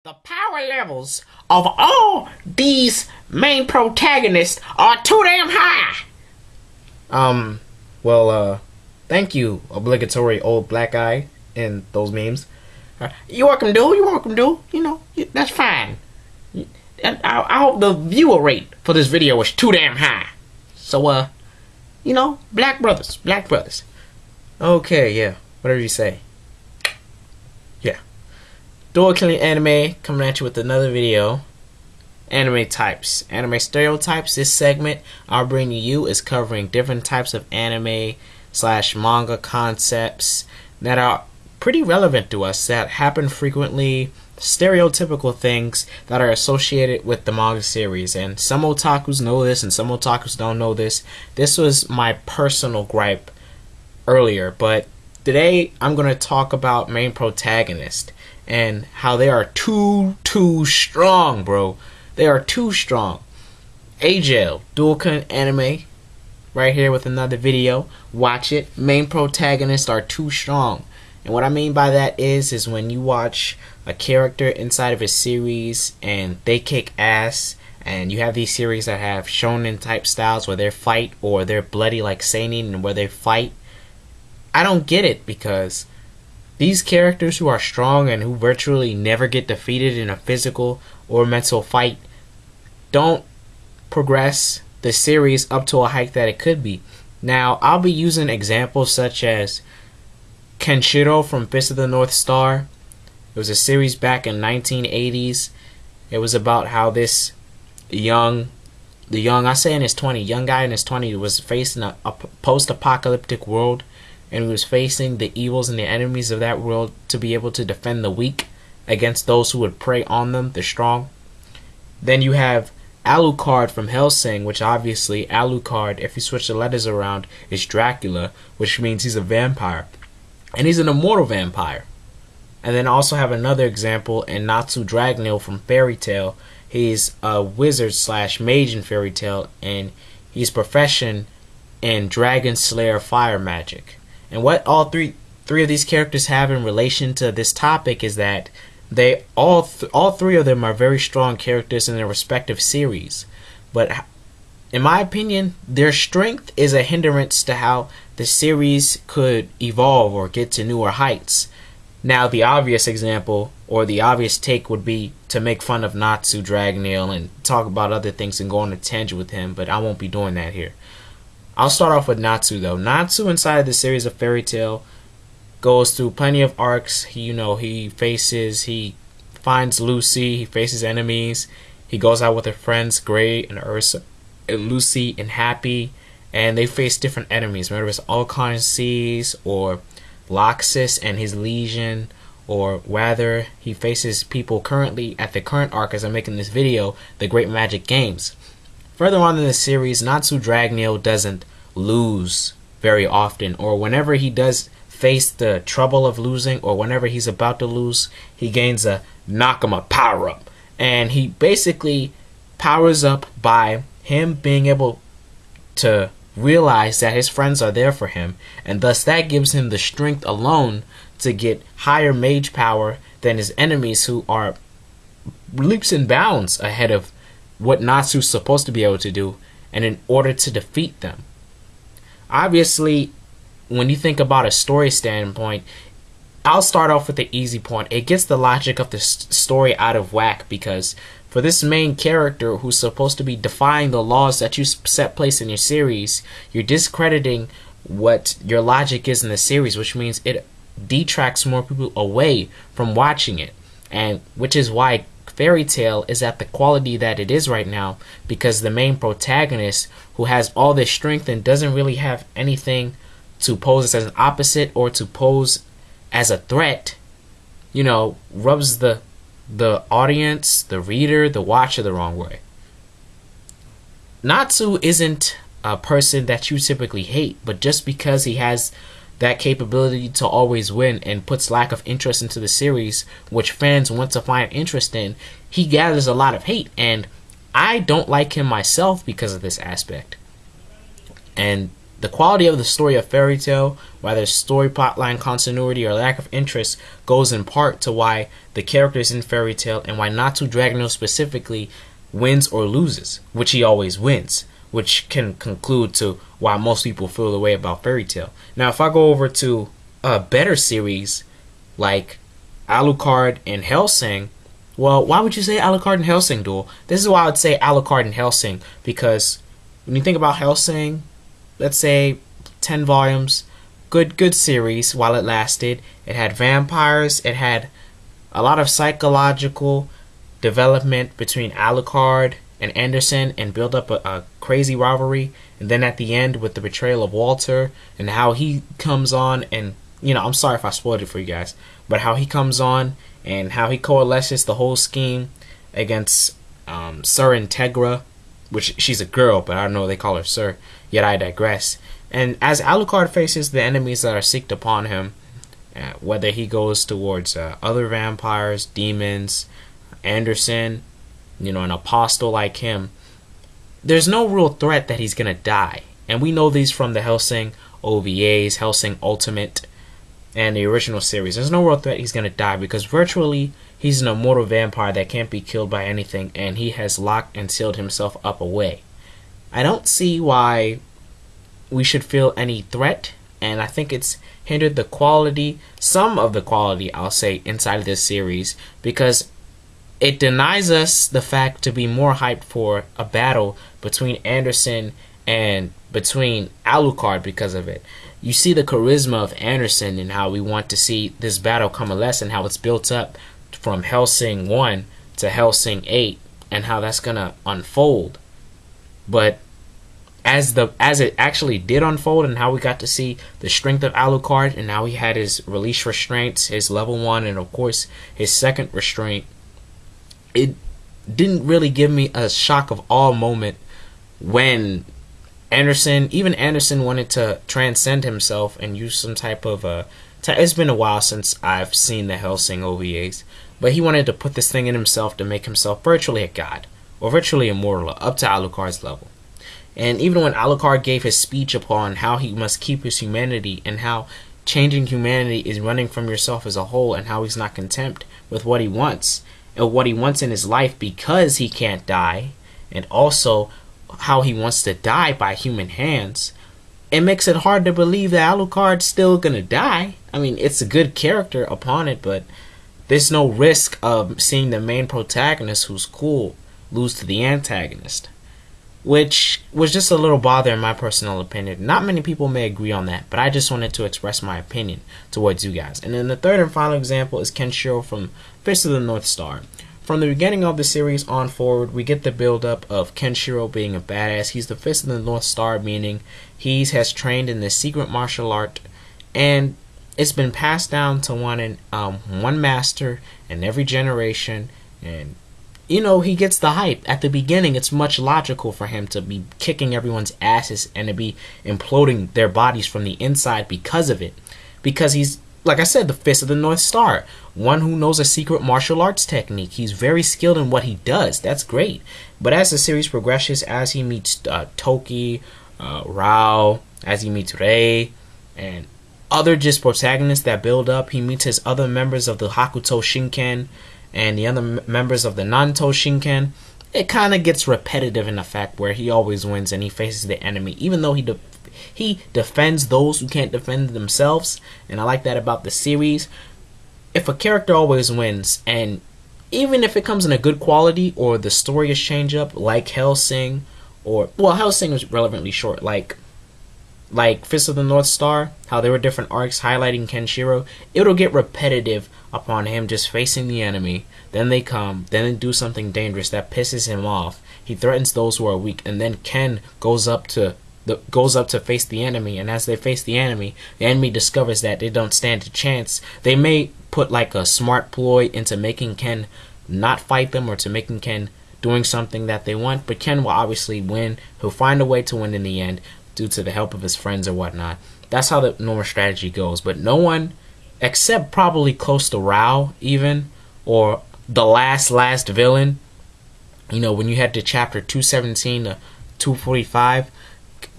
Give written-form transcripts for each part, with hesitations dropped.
The power levels of all these main protagonists are too damn high. Thank you, obligatory old black guy in those memes. You're welcome, dude. You're welcome, dude. You know, that's fine. I hope the viewer rate for this video was too damn high. So, black brothers. Okay, yeah, whatever you say. Yeah. Door Killing Anime coming at you with another video. Anime types. Anime stereotypes. This segment I'll bring to you is covering different types of anime / manga concepts that are pretty relevant to us, that happen frequently, stereotypical things that are associated with the manga series. And some otakus know this and some otakus don't know this. This was my personal gripe earlier, but today I'm going to talk about main protagonist and how they are too strong, bro. They are too strong. AJL, Dual Kun Anime, right here with another video. Watch it. Main protagonists are too strong. And what I mean by that is when you watch a character inside of a series and they kick ass, and you have these series that have shonen type styles where they fight, or they're bloody like seinen and where they fight. I don't get it, because these characters who are strong and who virtually never get defeated in a physical or mental fight don't progress the series up to a height that it could be. Now, I'll be using examples such as Kenshiro from Fist of the North Star. It was a series back in 1980s. It was about how this young guy in his 20s was facing a post-apocalyptic world, and he was facing the evils and the enemies of that world to be able to defend the weak against those who would prey on them, the strong. Then you have Alucard from Hellsing, which obviously Alucard, if you switch the letters around, is Dracula, which means he's a vampire. And he's an immortal vampire. And then also have another example in Natsu from Fairy Tail. He's a wizard / mage in Fairy Tail, and he's profession in Dragon Slayer fire magic. And what all three of these characters have in relation to this topic is that they all three of them are very strong characters in their respective series. But in my opinion, their strength is a hindrance to how the series could evolve or get to newer heights. Now, the obvious example or the obvious take would be to make fun of Natsu and talk about other things and go on a tangent with him, but I won't be doing that here. I'll start off with Natsu, though. Natsu, inside of the series of Fairy Tail, goes through plenty of arcs. He finds Lucy, he faces enemies, he goes out with her friends, Gray and Ursa, and Lucy and Happy, and they face different enemies, whether it's Alcon Seas or Loxus and his Legion, or whether he faces people currently at the current arc as I'm making this video, the Great Magic Games. Further on in the series, Natsu doesn't lose very often, or whenever he does face the trouble of losing, or whenever he's about to lose, he gains a Nakama power up, and he basically powers up by him being able to realize that his friends are there for him, and thus that gives him the strength alone to get higher mage power than his enemies, who are leaps and bounds ahead of what Natsu's supposed to be able to do, and in order to defeat them. Obviously, when you think about a story standpoint, I'll start off with the easy point. It gets the logic of the story out of whack, because for this main character who's supposed to be defying the laws that you set place in your series, you're discrediting what your logic is in the series, which means it detracts more people away from watching it. And which is why Fairy Tail is at the quality that it is right now, because the main protagonist, who has all this strength and doesn't really have anything to pose as an opposite or to pose as a threat, rubs the audience, the reader, the watcher the wrong way. Natsu isn't a person that you typically hate, but just because he has that capability to always win and puts lack of interest into the series, which fans want to find interest in, he gathers a lot of hate, and I don't like him myself because of this aspect. And the quality of the story of Fairy Tail, whether story plotline continuity or lack of interest, goes in part to why the characters in Fairy Tail and why Natsu Dragono specifically wins or loses, which he always wins, which can conclude to why most people feel the way about Fairy Tail. Now, if I go over to a better series like Alucard and Hellsing, well, why would you say Alucard and Hellsing, Duel? This is why I would say Alucard and Hellsing, because when you think about Hellsing, let's say 10 volumes, good series while it lasted. It had vampires, it had a lot of psychological development between Alucard and Anderson and build up a crazy rivalry. And then at the end with the betrayal of Walter and how he comes on and, I'm sorry if I spoiled it for you guys, but how he comes on and how he coalesces the whole scheme against Sir Integra, which she's a girl, but I don't know they call her Sir, yet I digress. And as Alucard faces the enemies that are seeked upon him, whether he goes towards other vampires, demons, Anderson, an apostle like him, there's no real threat that he's going to die. And we know these from the Hellsing OVAs, Hellsing Ultimate, and the original series. There's no real threat he's going to die because virtually he's an immortal vampire that can't be killed by anything, and he has locked and sealed himself up away. I don't see why we should feel any threat, and I think it's hindered the quality, some of the quality, I'll say, inside of this series, because it denies us the fact to be more hyped for a battle between Anderson and between Alucard because of it. You see the charisma of Anderson and how we want to see this battle coalesce and how it's built up from Hellsing 1 to Hellsing 8 and how that's going to unfold. But as it actually did unfold and how we got to see the strength of Alucard and how he had his release restraints, his level 1 and of course his second restraint, it didn't really give me a shock of awe moment when Anderson wanted to transcend himself and use some type of it's been a while since I've seen the Hellsing OVAs, but he wanted to put this thing in himself to make himself virtually a god or virtually immortal up to Alucard's level. And even when Alucard gave his speech upon how he must keep his humanity and how changing humanity is running from yourself as a whole and how he's not content with what he wants and what he wants in his life because he can't die, and also how he wants to die by human hands, it makes it hard to believe that Alucard's still gonna die. I mean, it's a good character upon it, but there's no risk of seeing the main protagonist, who's cool, lose to the antagonist, which was just a little bother in my personal opinion. Not many people may agree on that, but I just wanted to express my opinion towards you guys. And then the third and final example is Kenshiro from Fist of the North Star. From the beginning of the series on forward, we get the build-up of Kenshiro being a badass. He's the Fist of the North Star, meaning he has trained in this secret martial art, and it's been passed down to one master in every generation. And he gets the hype. At the beginning, it's much logical for him to be kicking everyone's asses and to be imploding their bodies from the inside because of it. Because he's, like I said, the Fist of the North Star. One who knows a secret martial arts technique. He's very skilled in what he does. That's great. But as the series progresses, as he meets Toki, Rao, as he meets Rei, and other just protagonists that build up, he meets his other members of the Hakuto Shinken and the other members of the Nanto Shinken. It kind of gets repetitive in the fact where he always wins and he faces the enemy, even though he defends those who can't defend themselves. And I like that about the series. If a character always wins, and even if it comes in a good quality or the story is changed up, like Hellsing, Hellsing was relevantly short, like Fist of the North Star, how there were different arcs highlighting Kenshiro, it'll get repetitive upon him just facing the enemy. Then they come, then they do something dangerous that pisses him off. He threatens those who are weak, and then Ken goes up to face the enemy, and as they face the enemy discovers that they don't stand a chance. They may put like a smart ploy into making Ken not fight them or to making Ken doing something that they want, but Ken will obviously win. He'll find a way to win in the end due to the help of his friends or whatnot. That's how the normal strategy goes. But no one, except probably close to Rao even, or the last villain, when you head to chapter 217 to 245,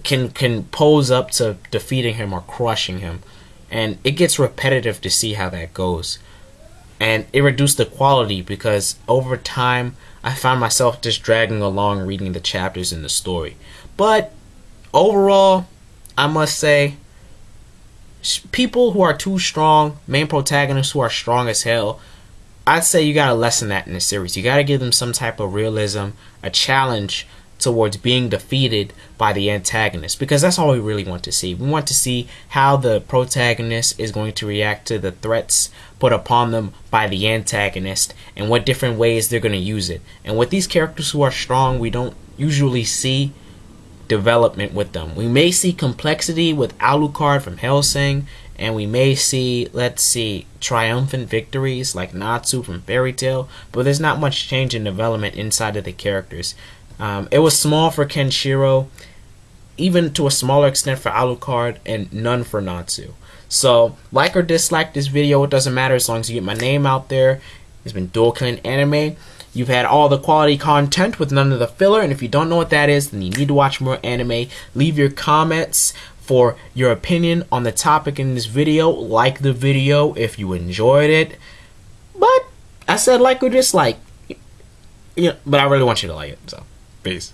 can pose up to defeating him or crushing him, and it gets repetitive to see how that goes, and it reduced the quality because over time I found myself just dragging along reading the chapters in the story. But overall, I must say, people who are too strong, main protagonists who are strong as hell, I'd say you gotta lessen that in the series. You gotta give them some type of realism, a challenge towards being defeated by the antagonist, because that's all we really want to see. We want to see how the protagonist is going to react to the threats put upon them by the antagonist and what different ways they're going to use it. And with these characters who are strong, we don't usually see development with them. We may see complexity with Alucard from Hellsing, and we may see, let's see, triumphant victories like Natsu from Fairy Tail, but there's not much change in development inside of the characters. It was small for Kenshiro, even to a smaller extent for Alucard, and none for Natsu. So, like or dislike this video, it doesn't matter as long as you get my name out there. It's been Dual Killing Anime. You've had all the quality content with none of the filler, and if you don't know what that is, then you need to watch more anime. Leave your comments for your opinion on the topic in this video. Like the video if you enjoyed it. But, I said like or dislike. Yeah, but I really want you to like it, so. Peace.